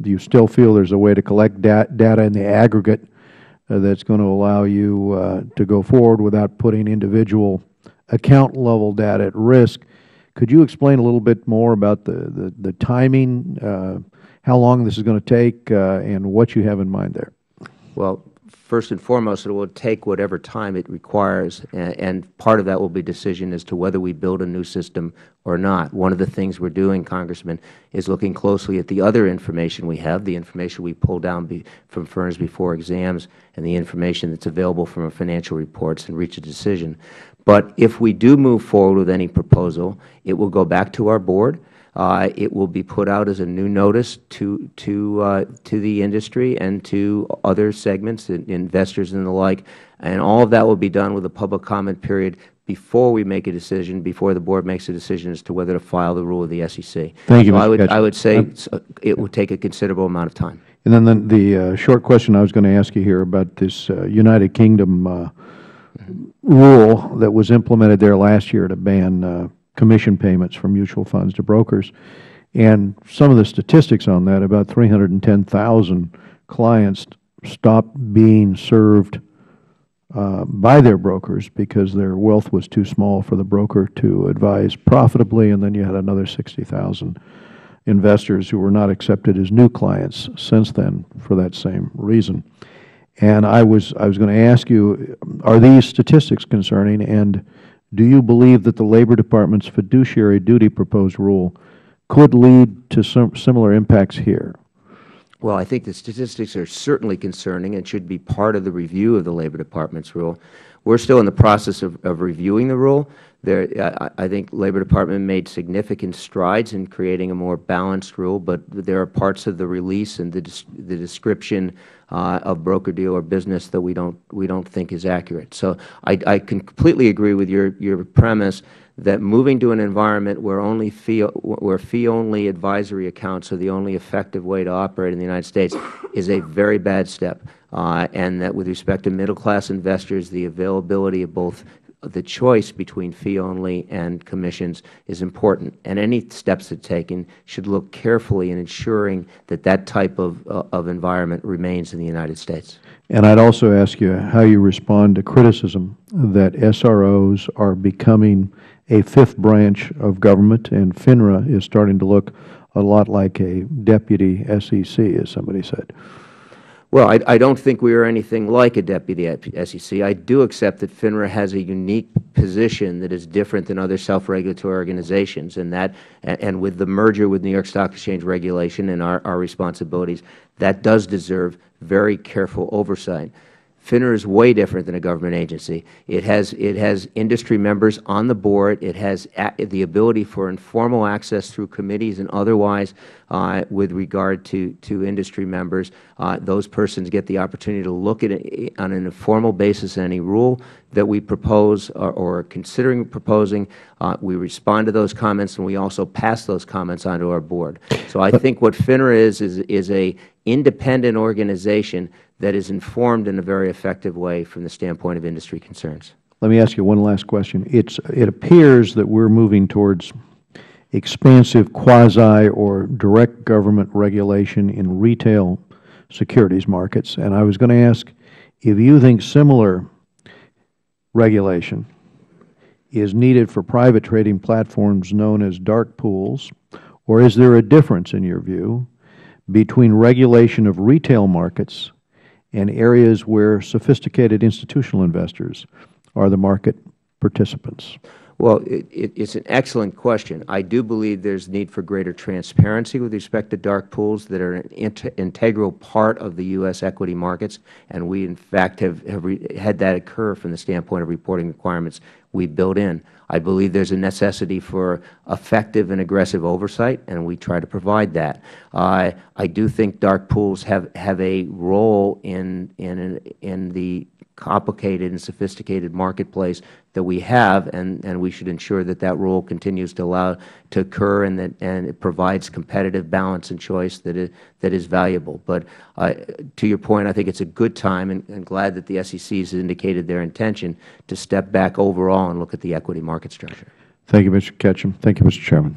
do you still feel there's a way to collect data in the aggregate that's going to allow you to go forward without putting individual account level data at risk? Could you explain a little bit more about the timing, how long this is going to take, and what you have in mind there? Well, first and foremost, it will take whatever time it requires, and part of that will be decision as to whether we build a new system or not. One of the things we are doing, Congressman, is looking closely at the other information we have, the information we pull down from firms before exams, and the information that is available from our financial reports, and reach a decision. But if we do move forward with any proposal, it will go back to our board. It will be put out as a new notice to the industry and to other segments, investors and the like, and all of that will be done with a public comment period before we make a decision, before the board makes a decision as to whether to file the rule with the SEC. Thank you, so Mr. Ketchum. I would say it will take a considerable amount of time. And then the short question I was going to ask you here about this United Kingdom rule that was implemented there last year to ban commission payments from mutual funds to brokers. And some of the statistics on that, about 310,000 clients stopped being served by their brokers because their wealth was too small for the broker to advise profitably, and then you had another 60,000 investors who were not accepted as new clients since then for that same reason. And I was going to ask you, are these statistics concerning, and do you believe that the Labor Department's fiduciary duty proposed rule could lead to some similar impacts here? Well, I think the statistics are certainly concerning and should be part of the review of the Labor Department's rule. We are still in the process of reviewing the rule. I think the Labor Department made significant strides in creating a more balanced rule, but there are parts of the release and the description of broker-dealer business that we don't think is accurate. So I completely agree with your premise that moving to an environment where fee-only advisory accounts are the only effective way to operate in the United States is a very bad step, and that with respect to middle-class investors, the availability of both the choice between fee-only and commissions is important, and any steps that are taken should look carefully in ensuring that that type of environment remains in the United States. And I'd also ask you how you respond to criticism that SROs are becoming a fifth branch of government, and FINRA is starting to look a lot like a deputy SEC, as somebody said. Well, I don't think we are anything like a deputy SEC. I do accept that FINRA has a unique position that is different than other self-regulatory organizations, and with the merger with New York Stock Exchange regulation and our responsibilities, that does deserve very careful oversight. FINRA is way different than a government agency. It has industry members on the board. It has the ability for informal access through committees and otherwise with regard to industry members. Those persons get the opportunity to look at it on an informal basis at any rule that we propose or are considering proposing. We respond to those comments, and we also pass those comments on to our board. So I think what FINRA is a independent organization that is informed in a very effective way from the standpoint of industry concerns. Let me ask you one last question. It appears that we're moving towards expansive quasi or direct government regulation in retail securities markets, and I was going to ask if you think similar regulation is needed for private trading platforms known as dark pools, or is there a difference, in your view, between regulation of retail markets and areas where sophisticated institutional investors are the market participants? Well, it's an excellent question. I do believe there's need for greater transparency with respect to dark pools that are an integral part of the U.S. equity markets, and we, in fact, have had that occur from the standpoint of reporting requirements we built in. I believe there's a necessity for effective and aggressive oversight, and we try to provide that. I do think dark pools have a role in the complicated and sophisticated marketplace that we have, and we should ensure that that role continues to allow to occur, and it provides competitive balance and choice that is valuable. But to your point, I think it's a good time, and glad that the SEC has indicated their intention to step back overall and look at the equity market structure. Thank you, Mr. Ketchum. Thank you, Mr. Chairman.